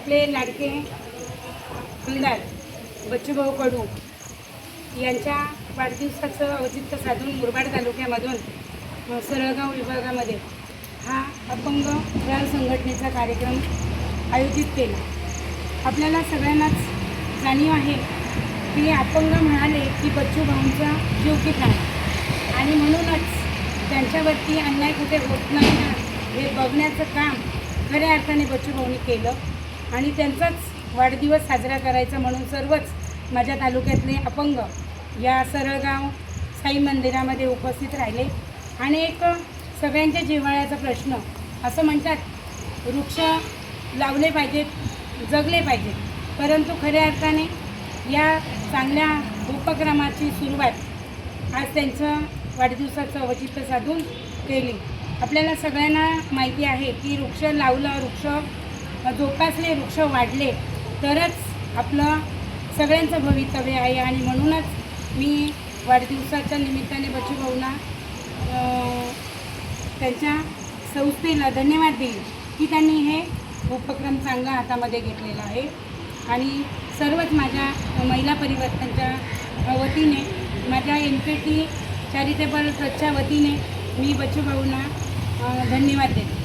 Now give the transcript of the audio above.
आपले लाडके आमदार बच्चूभाऊ कडू यांच्या वाढदिवसाचं औचित्य साधून मुरबाड तालुक्यामधून सरळगाव विभागामध्ये हा अपंग खेळ संघटनेचा कार्यक्रम आयोजित केला। आपल्याला सगळ्यांनाच जाणीव आहे की अपंग म्हणाले की बच्चूभाऊंचा जीव की प्राण, आणि म्हणूनच त्यांच्यावरती अन्याय कुठे होत नाही ना हे बघण्याचं काम खऱ्या अर्थाने बच्चूभाऊंनी केलं। आणि त्यांचाच वाढदिवस साजरा करायचा म्हणून सर्वच माझ्या तालुक्यातले अपंग या सरळगाव साई मंदिरामध्ये उपस्थित राहिले। आणि एक सगळ्यांच्या जिव्हाळ्याचा प्रश्न असं म्हणतात, वृक्ष लावले पाहिजेत, जगले पाहिजेत, परंतु खऱ्या अर्थाने या चांगल्या उपक्रमाची सुरुवात आज त्यांचं वाढदिवसाचं औचित्य साधून केली। आपल्याला सगळ्यांना माहिती आहे की वृक्ष लावलं, वृक्ष जोपासले, वृक्ष वाढले तरच आपलं सगळ्यांचं भवितव्य आहे। आणि म्हणूनच मी वाढदिवसाच्या निमित्ताने बच्चूभाऊंना त्यांच्या संस्थेला धन्यवाद देईन की त्यांनी हे उपक्रम चांगला हातामध्ये घेतलेला आहे। आणि सर्वच माझ्या महिला परिवर्तनच्या वतीने, माझ्या NPT चॅरिटेबल ट्रस्टच्या वतीने मी बच्चूभाऊंना धन्यवाद देते।